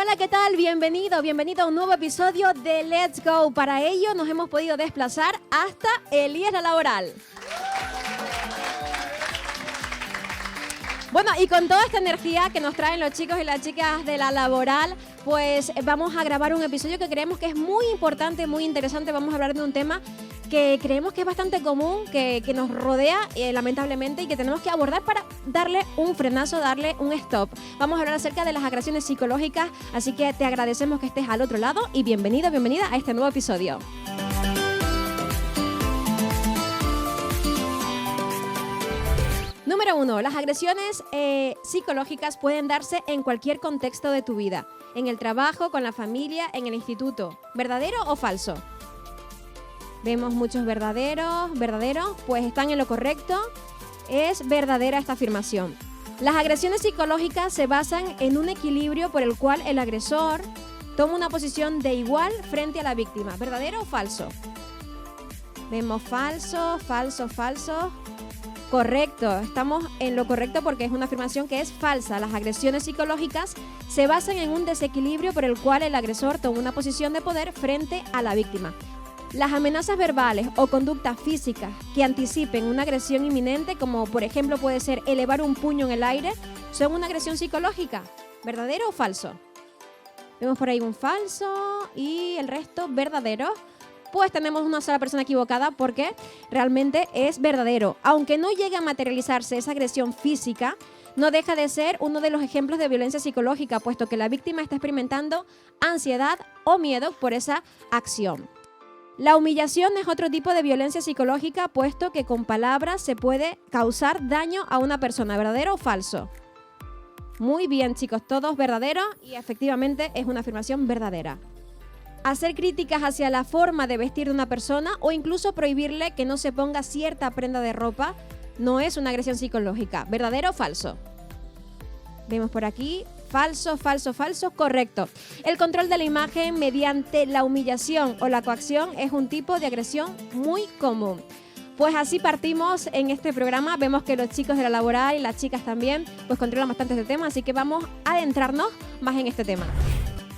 Hola, ¿qué tal? Bienvenido a un nuevo episodio de Let's Go. Para ello nos hemos podido desplazar hasta Elías La Laboral. Bueno, y con toda esta energía que nos traen los chicos y las chicas de La Laboral, pues vamos a grabar un episodio que creemos que es muy importante, muy interesante. Vamos a hablar de un tema que creemos que es bastante común, que nos rodea lamentablemente y que tenemos que abordar para darle un frenazo, darle un stop. Vamos a hablar acerca de las agresiones psicológicas, así que te agradecemos que estés al otro lado y bienvenida a este nuevo episodio. Número 1. Las agresiones psicológicas pueden darse en cualquier contexto de tu vida. En el trabajo, con la familia, en el instituto. ¿Verdadero o falso? Vemos muchos verdaderos, pues están en lo correcto. Es verdadera esta afirmación. Las agresiones psicológicas se basan en un equilibrio por el cual el agresor toma una posición de igual frente a la víctima. ¿Verdadero o falso? Vemos falso. Correcto, estamos en lo correcto porque es una afirmación que es falsa. Las agresiones psicológicas se basan en un desequilibrio por el cual el agresor toma una posición de poder frente a la víctima. Las amenazas verbales o conductas físicas que anticipen una agresión inminente, como por ejemplo puede ser elevar un puño en el aire, son una agresión psicológica. ¿Verdadero o falso? Vemos por ahí un falso y el resto verdadero. Pues tenemos una sola persona equivocada porque realmente es verdadero. Aunque no llegue a materializarse esa agresión física, no deja de ser uno de los ejemplos de violencia psicológica, puesto que la víctima está experimentando ansiedad o miedo por esa acción. La humillación es otro tipo de violencia psicológica, puesto que con palabras se puede causar daño a una persona. ¿Verdadero o falso? Muy bien, chicos, todos verdaderos y efectivamente es una afirmación verdadera. Hacer críticas hacia la forma de vestir de una persona o incluso prohibirle que no se ponga cierta prenda de ropa no es una agresión psicológica. ¿Verdadero o falso? Vemos por aquí. Falso, correcto. El control de la imagen mediante la humillación o la coacción es un tipo de agresión muy común. Pues así partimos en este programa. Vemos que los chicos de La Laboral y las chicas también pues controlan bastante este tema, así que vamos a adentrarnos más en este tema.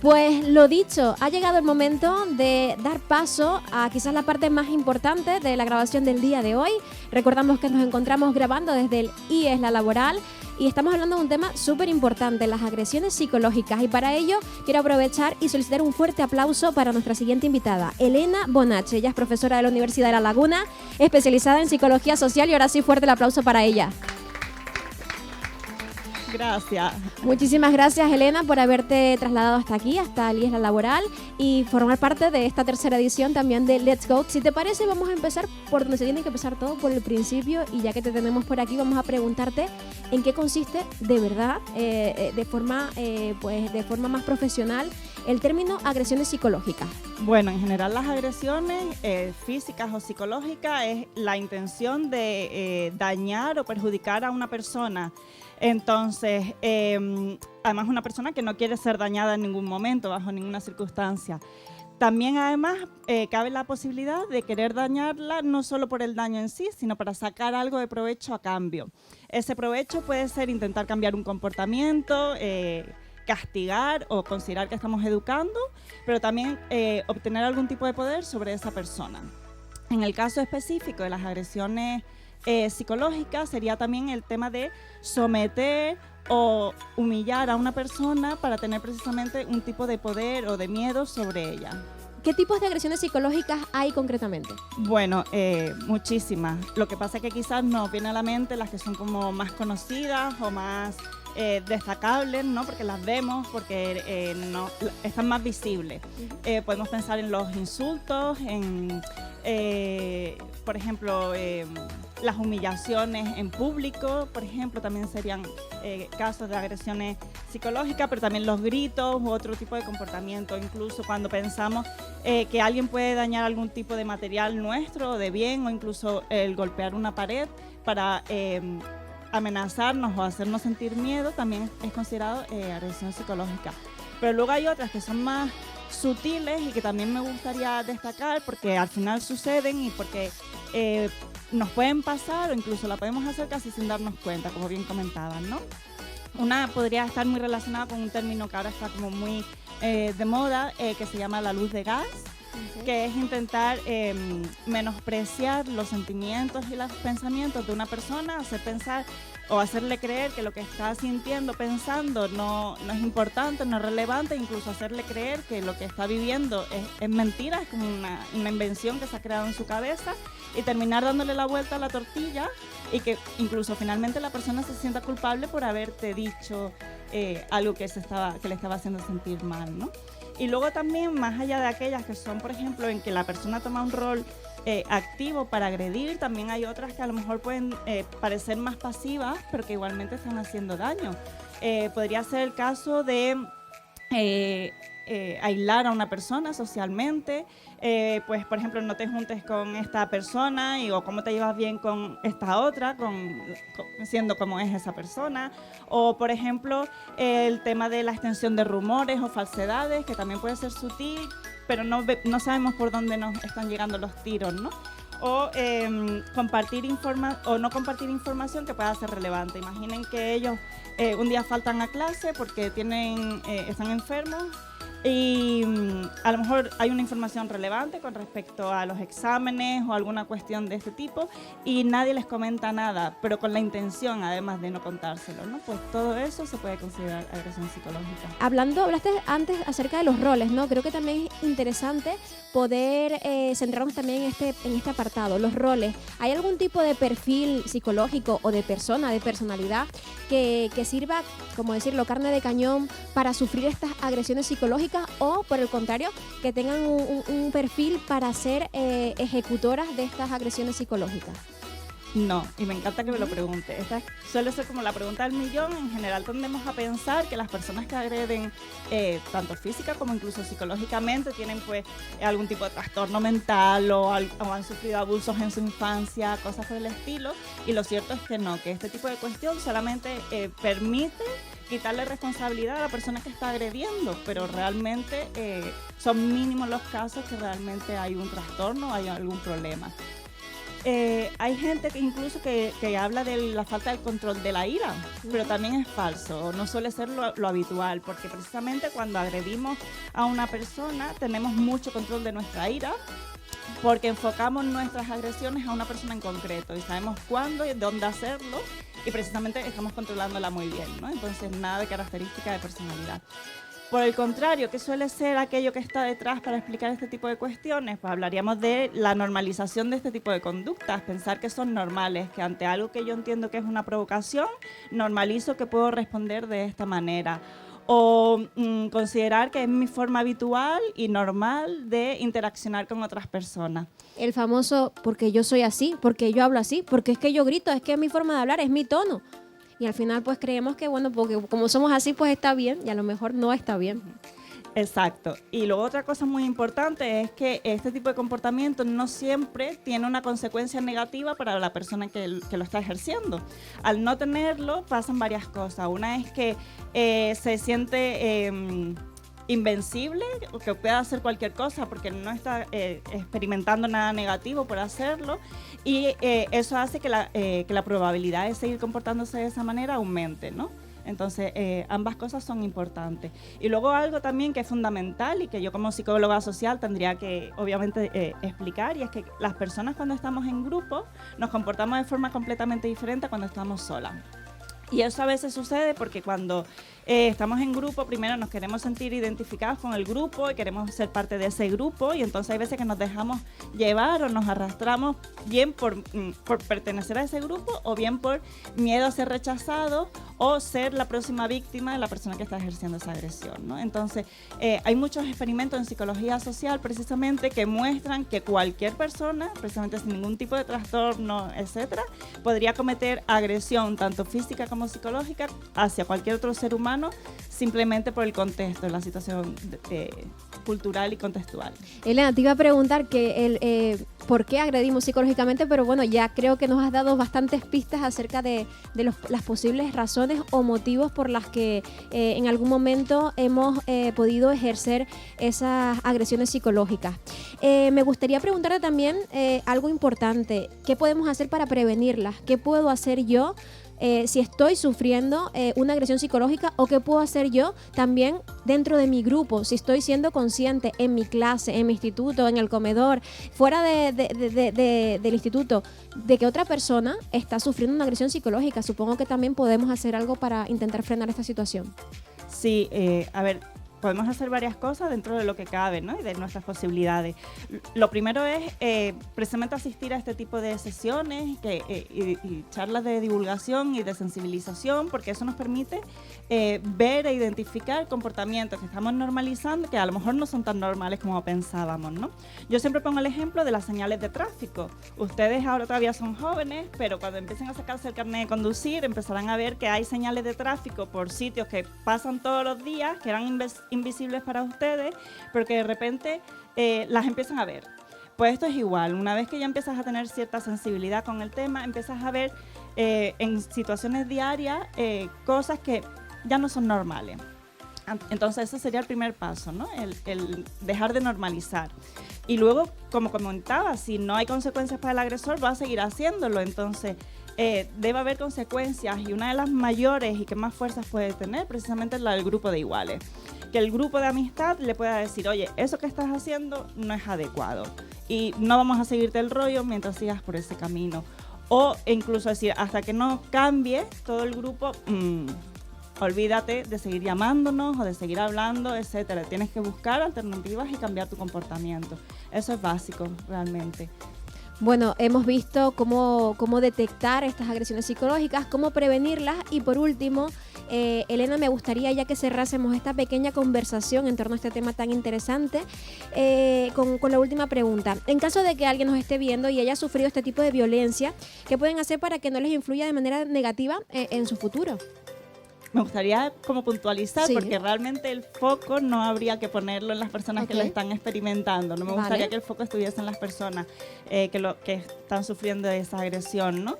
Pues lo dicho, ha llegado el momento de dar paso a quizás la parte más importante de la grabación del día de hoy. Recordamos que nos encontramos grabando desde el IES La Laboral y estamos hablando de un tema súper importante, las agresiones psicológicas. Y para ello quiero aprovechar y solicitar un fuerte aplauso para nuestra siguiente invitada, Elena Bonache. Ella es profesora de la Universidad de La Laguna, especializada en psicología social y ahora sí fuerte el aplauso para ella. Gracias. Muchísimas gracias, Elena, por haberte trasladado hasta aquí, hasta el IES La Laboral y formar parte de esta tercera edición también de Let's Go. Si te parece, vamos a empezar por donde se tiene que empezar todo, por el principio, y ya que te tenemos por aquí, vamos a preguntarte en qué consiste de verdad, de forma más profesional, el término agresiones psicológicas. Bueno, en general las agresiones físicas o psicológicas es la intención de dañar o perjudicar a una persona. Entonces, además una persona que no quiere ser dañada en ningún momento, bajo ninguna circunstancia. También, además, cabe la posibilidad de querer dañarla no solo por el daño en sí, sino para sacar algo de provecho a cambio. Ese provecho puede ser intentar cambiar un comportamiento, castigar o considerar que estamos educando, pero también obtener algún tipo de poder sobre esa persona. En el caso específico de las agresiones psicológicas sería también el tema de someter o humillar a una persona para tener precisamente un tipo de poder o de miedo sobre ella. ¿Qué tipos de agresiones psicológicas hay concretamente? Bueno, muchísimas. Lo que pasa es que quizás nos viene a la mente las que son como más conocidas o más destacables, ¿no? Porque las vemos, porque están más visibles. Podemos pensar en los insultos, en, por ejemplo, las humillaciones en público, por ejemplo, también serían casos de agresiones psicológicas, pero también los gritos u otro tipo de comportamiento, incluso cuando pensamos que alguien puede dañar algún tipo de material nuestro, de bien, o incluso el golpear una pared para amenazarnos o hacernos sentir miedo, también es considerado agresión psicológica. Pero luego hay otras que son más sutiles y que también me gustaría destacar porque al final suceden y porque nos pueden pasar o incluso la podemos hacer casi sin darnos cuenta, como bien comentaban, ¿no? Una podría estar muy relacionada con un término que ahora está como muy de moda, que se llama la luz de gas, que es intentar menospreciar los sentimientos y los pensamientos de una persona, hacer pensar o hacerle creer que lo que está sintiendo, pensando no es importante, no es relevante, incluso hacerle creer que lo que está viviendo es mentira, es como una invención que se ha creado en su cabeza, y terminar dándole la vuelta a la tortilla y que incluso finalmente la persona se sienta culpable por haberte dicho algo que le estaba haciendo sentir mal, ¿no? Y luego también, más allá de aquellas que son, por ejemplo, en que la persona toma un rol activo para agredir, también hay otras que a lo mejor pueden parecer más pasivas, pero que igualmente están haciendo daño. Podría ser el caso de aislar a una persona socialmente, pues por ejemplo no te juntes con esta persona o cómo te llevas bien con esta otra, siendo como es esa persona, o por ejemplo el tema de la extensión de rumores o falsedades, que también puede ser sutil, pero no sabemos por dónde nos están llegando los tiros, ¿no? O no compartir información que pueda ser relevante. Imaginen que ellos un día faltan a clase porque están enfermos y a lo mejor hay una información relevante con respecto a los exámenes o alguna cuestión de este tipo y nadie les comenta nada, pero con la intención además de no contárselo, ¿no? Pues todo eso se puede considerar agresión psicológica. Hablaste antes acerca de los roles, ¿no? Creo que también es interesante poder centrarnos también en este apartado, los roles. ¿Hay algún tipo de perfil psicológico o de persona, de personalidad que sirva, como decirlo, carne de cañón para sufrir estas agresiones psicológicas, o por el contrario, que tengan un perfil para ser ejecutoras de estas agresiones psicológicas? No, y me encanta que me lo pregunte. Esta suele ser como la pregunta del millón. En general tendemos a pensar que las personas que agreden tanto física como incluso psicológicamente tienen pues algún tipo de trastorno mental o han sufrido abusos en su infancia, cosas por el estilo, y lo cierto es que no, que este tipo de cuestión solamente permite quitarle responsabilidad a la persona que está agrediendo, pero realmente son mínimos los casos que realmente hay un trastorno, hay algún problema. Hay gente que incluso que habla de la falta del control de la ira, pero también es falso, no suele ser lo habitual, porque precisamente cuando agredimos a una persona tenemos mucho control de nuestra ira, porque enfocamos nuestras agresiones a una persona en concreto y sabemos cuándo y dónde hacerlo, y precisamente estamos controlándola muy bien, ¿no? Entonces nada de característica de personalidad. Por el contrario, ¿qué suele ser aquello que está detrás para explicar este tipo de cuestiones? Pues hablaríamos de la normalización de este tipo de conductas, pensar que son normales, que ante algo que yo entiendo que es una provocación, normalizo que puedo responder de esta manera. O considerar que es mi forma habitual y normal de interaccionar con otras personas. El famoso, porque yo soy así, porque yo hablo así, porque es que yo grito, es que es mi forma de hablar, es mi tono. Y al final pues creemos que bueno, porque como somos así pues está bien, y a lo mejor no está bien. Exacto. Y luego otra cosa muy importante es que este tipo de comportamiento no siempre tiene una consecuencia negativa para la persona que lo está ejerciendo. Al no tenerlo pasan varias cosas. Una es que se siente invencible, que pueda hacer cualquier cosa porque no está experimentando nada negativo por hacerlo, y eso hace que la probabilidad de seguir comportándose de esa manera aumente, ¿no? Entonces, ambas cosas son importantes. Y luego algo también que es fundamental y que yo como psicóloga social tendría que, obviamente, explicar, y es que las personas cuando estamos en grupo nos comportamos de forma completamente diferente a cuando estamos solas. Y eso a veces sucede porque cuando estamos en grupo, primero nos queremos sentir identificados con el grupo y queremos ser parte de ese grupo, y entonces hay veces que nos dejamos llevar o nos arrastramos bien por pertenecer a ese grupo, o bien por miedo a ser rechazados o ser la próxima víctima de la persona que está ejerciendo esa agresión, ¿no? Entonces hay muchos experimentos en psicología social precisamente que muestran que cualquier persona, precisamente sin ningún tipo de trastorno, etcétera, podría cometer agresión tanto física como psicológica hacia cualquier otro ser humano simplemente por el contexto, la situación cultural y contextual. Elena, te iba a preguntar que por qué agredimos psicológicamente, pero bueno, ya creo que nos has dado bastantes pistas acerca de las posibles razones o motivos por las que en algún momento hemos podido ejercer esas agresiones psicológicas. Me gustaría preguntarte también algo importante. ¿Qué podemos hacer para prevenirlas? ¿Qué puedo hacer yo si estoy sufriendo una agresión psicológica, o qué puedo hacer yo también dentro de mi grupo, si estoy siendo consciente en mi clase, en mi instituto, en el comedor, fuera del instituto, de que otra persona está sufriendo una agresión psicológica? Supongo que también podemos hacer algo para intentar frenar esta situación. Sí, a ver, podemos hacer varias cosas dentro de lo que cabe, ¿no? Y de nuestras posibilidades. Lo primero es precisamente asistir a este tipo de sesiones y charlas de divulgación y de sensibilización, porque eso nos permite ver e identificar comportamientos que estamos normalizando, que a lo mejor no son tan normales como pensábamos, ¿no? Yo siempre pongo el ejemplo de las señales de tráfico. Ustedes ahora todavía son jóvenes, pero cuando empiecen a sacarse el carnet de conducir, empezarán a ver que hay señales de tráfico por sitios que pasan todos los días, que eran invisibles para ustedes, pero que de repente las empiezan a ver. Pues esto es igual, una vez que ya empiezas a tener cierta sensibilidad con el tema, empiezas a ver en situaciones diarias cosas que ya no son normales. Entonces ese sería el primer paso, ¿no? El dejar de normalizar. Y luego, como comentaba, si no hay consecuencias para el agresor, va a seguir haciéndolo. Entonces debe haber consecuencias, y una de las mayores y que más fuerzas puede tener precisamente es la del grupo de iguales. Que el grupo de amistad le pueda decir, oye, eso que estás haciendo no es adecuado y no vamos a seguirte el rollo mientras sigas por ese camino. O incluso decir, hasta que no cambie todo el grupo, olvídate de seguir llamándonos o de seguir hablando, etcétera. Tienes que buscar alternativas y cambiar tu comportamiento. Eso es básico, realmente. Bueno, hemos visto cómo detectar estas agresiones psicológicas, cómo prevenirlas, y por último, Elena, me gustaría ya que cerrásemos esta pequeña conversación en torno a este tema tan interesante con la última pregunta. En caso de que alguien nos esté viendo y haya sufrido este tipo de violencia, ¿qué pueden hacer para que no les influya de manera negativa en su futuro? Me gustaría como puntualizar, sí, porque realmente el foco no habría que ponerlo en las personas que lo están experimentando. No me gustaría que el foco estuviese en las personas que están sufriendo esa agresión, ¿no?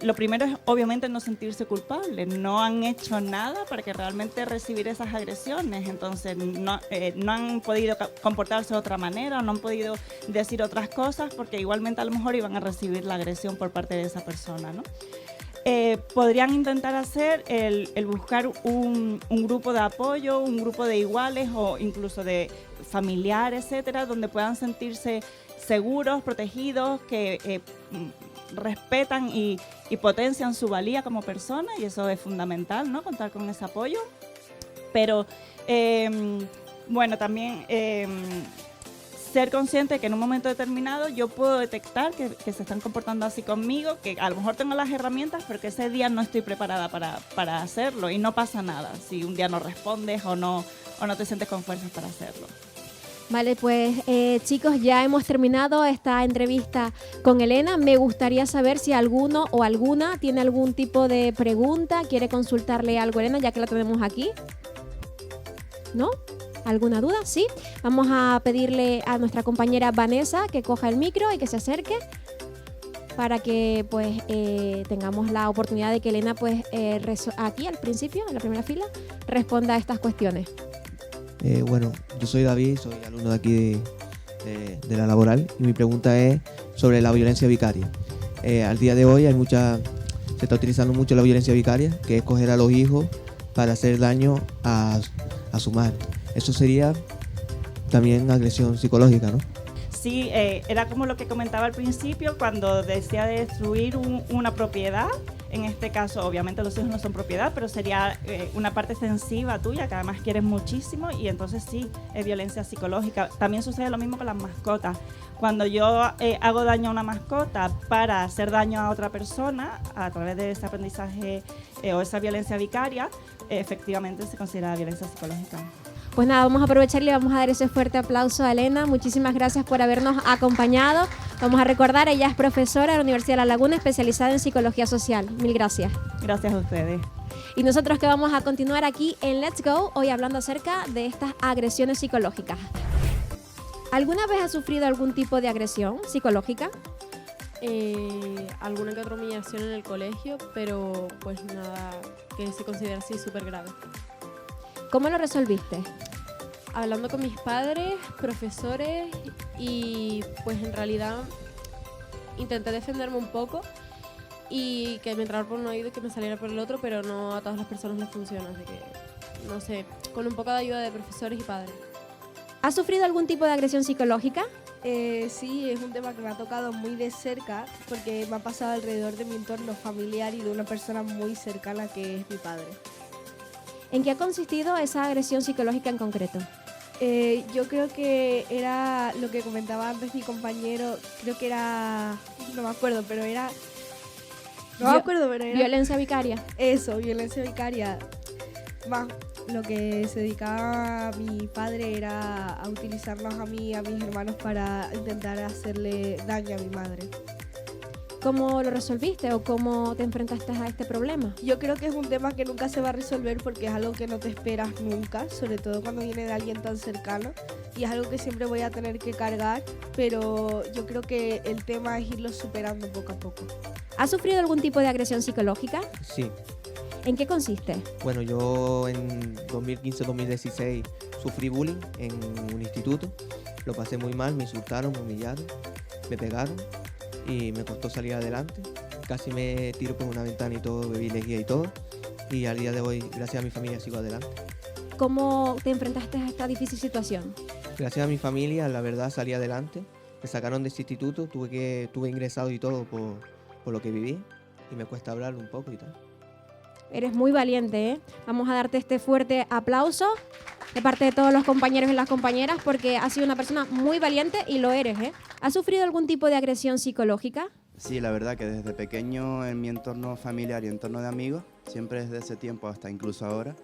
Lo primero es obviamente no sentirse culpable. No han hecho nada para que realmente recibir esas agresiones. Entonces no han podido comportarse de otra manera, no han podido decir otras cosas, porque igualmente a lo mejor iban a recibir la agresión por parte de esa persona, ¿no? Podrían intentar hacer el buscar un grupo de apoyo, un grupo de iguales o incluso de familiares, etcétera, donde puedan sentirse seguros, protegidos, que respetan y potencian su valía como persona, y eso es fundamental, ¿no? Contar con ese apoyo. Pero bueno, también ser consciente de que en un momento determinado yo puedo detectar que se están comportando así conmigo, que a lo mejor tengo las herramientas, pero que ese día no estoy preparada para hacerlo, y no pasa nada si un día no respondes o no te sientes con fuerzas para hacerlo. Vale, pues chicos, ya hemos terminado esta entrevista con Elena. Me gustaría saber si alguno o alguna tiene algún tipo de pregunta, quiere consultarle algo a Elena, ya que la tenemos aquí. ¿No? ¿Alguna duda? Sí. Vamos a pedirle a nuestra compañera Vanessa que coja el micro y que se acerque para que pues tengamos la oportunidad de que Elena pues aquí al principio, en la primera fila, responda a estas cuestiones. Bueno, yo soy David, soy alumno de aquí de la laboral, y mi pregunta es sobre la violencia vicaria. Al día de hoy se está utilizando mucho la violencia vicaria, que es coger a los hijos para hacer daño a su madre. Eso sería también agresión psicológica, ¿no? Sí, era como lo que comentaba al principio, cuando decía de destruir una propiedad. En este caso, obviamente los hijos no son propiedad, pero sería una parte sensiva tuya, que además quieres muchísimo, y entonces sí, es violencia psicológica. También sucede lo mismo con las mascotas. Cuando yo hago daño a una mascota para hacer daño a otra persona, a través de ese aprendizaje o esa violencia vicaria, efectivamente se considera violencia psicológica. Pues nada, vamos a aprovechar y le vamos a dar ese fuerte aplauso a Elena. Muchísimas gracias por habernos acompañado. Vamos a recordar, ella es profesora de la Universidad de La Laguna, especializada en psicología social. Mil gracias. Gracias a ustedes. Y nosotros que vamos a continuar aquí en Let's Go, hoy hablando acerca de estas agresiones psicológicas. ¿Alguna vez has sufrido algún tipo de agresión psicológica? Alguna que otra humillación en el colegio, pero pues nada que se considera así súper grave. ¿Cómo lo resolviste? Hablando con mis padres, profesores y pues en realidad intenté defenderme un poco y que me entrara por un oído y que me saliera por el otro, pero no a todas las personas les funciona, así que no sé, con un poco de ayuda de profesores y padres. ¿Has sufrido algún tipo de agresión psicológica? Sí, es un tema que me ha tocado muy de cerca porque me ha pasado alrededor de mi entorno familiar y de una persona muy cercana que es mi padre. ¿En qué ha consistido esa agresión psicológica en concreto? Yo creo que era lo que comentaba antes mi compañero, creo que era, no me acuerdo, pero era... Violencia vicaria. Eso, violencia vicaria. Más, lo que se dedicaba mi padre era a utilizarnos a mí y a mis hermanos para intentar hacerle daño a mi madre. ¿Cómo lo resolviste o cómo te enfrentaste a este problema? Yo creo que es un tema que nunca se va a resolver porque es algo que no te esperas nunca, sobre todo cuando viene de alguien tan cercano, y es algo que siempre voy a tener que cargar, pero yo creo que el tema es irlo superando poco a poco. ¿Has sufrido algún tipo de agresión psicológica? Sí. ¿En qué consiste? Bueno, yo en 2015-2016 sufrí bullying en un instituto. Lo pasé muy mal, me insultaron, me humillaron, me pegaron y me costó salir adelante. Casi me tiro por una ventana y todo, bebí lejía y todo. Y al día de hoy, gracias a mi familia, sigo adelante. ¿Cómo te enfrentaste a esta difícil situación? Gracias a mi familia, la verdad, salí adelante. Me sacaron de ese instituto, tuve ingresado y todo por lo que viví. Y me cuesta hablar un poco y tal. Eres muy valiente, ¿eh? Vamos a darte este fuerte aplauso de parte de todos los compañeros y las compañeras porque has sido una persona muy valiente y lo eres, ¿eh? ¿Has sufrido algún tipo de agresión psicológica? Sí, la verdad que desde pequeño en mi entorno familiar y entorno de amigos, siempre desde ese tiempo hasta incluso ahora,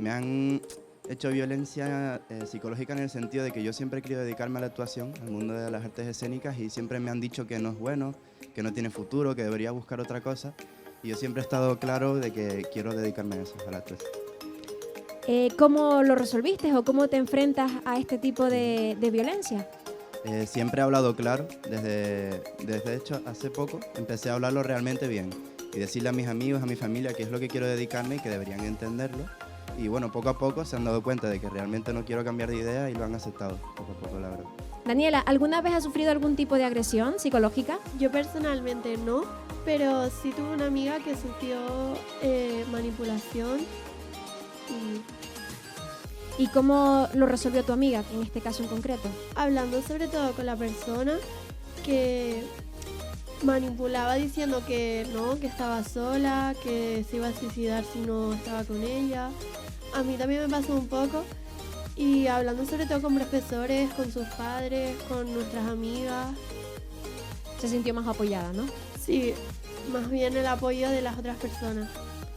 me han hecho violencia psicológica en el sentido de que yo siempre he querido dedicarme a la actuación, al mundo de las artes escénicas, y siempre me han dicho que no es bueno, que no tiene futuro, que debería buscar otra cosa. Y yo siempre he estado claro de que quiero dedicarme a eso, a la actuación. ¿Cómo lo resolviste o cómo te enfrentas a este tipo de violencia? Siempre he hablado claro, desde hecho hace poco empecé a hablarlo realmente bien y decirle a mis amigos, a mi familia qué es lo que quiero dedicarme y que deberían entenderlo. Y bueno, poco a poco se han dado cuenta de que realmente no quiero cambiar de idea y lo han aceptado, poco a poco, la verdad. Daniela, ¿alguna vez has sufrido algún tipo de agresión psicológica? Yo personalmente no, pero sí tuve una amiga que sufrió manipulación. ¿Y cómo lo resolvió tu amiga, en este caso en concreto? Hablando sobre todo con la persona que manipulaba diciendo que no, que estaba sola, que se iba a suicidar si no estaba con ella. A mí también me pasó un poco. Y hablando sobre todo con profesores, con sus padres, con nuestras amigas. Se sintió más apoyada, ¿no? Sí, más bien el apoyo de las otras personas.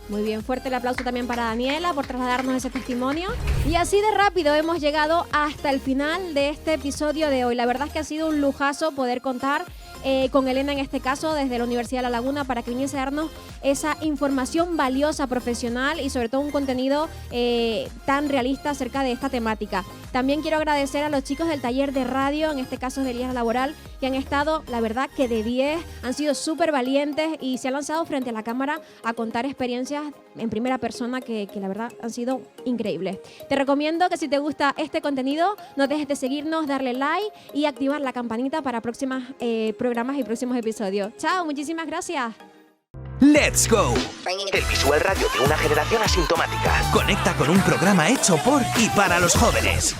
Muy bien, fuerte el aplauso también para Daniela por trasladarnos ese testimonio. Y así de rápido hemos llegado hasta el final de este episodio de hoy. La verdad es que ha sido un lujazo poder contar con Elena en este caso desde la Universidad de La Laguna para que viniese a darnos esa información valiosa, profesional y sobre todo un contenido tan realista acerca de esta temática. También quiero agradecer a los chicos del taller de radio, en este caso de Elías Laboral, que han estado, la verdad, que de 10, han sido súper valientes y se han lanzado frente a la cámara a contar experiencias en primera persona que la verdad han sido increíbles. Te recomiendo que si te gusta este contenido, no dejes de seguirnos, darle like y activar la campanita para próximos programas y próximos episodios. Chao, muchísimas gracias. ¡Let's go! El visual radio de una generación asintomática. Conecta con un programa hecho por y para los jóvenes.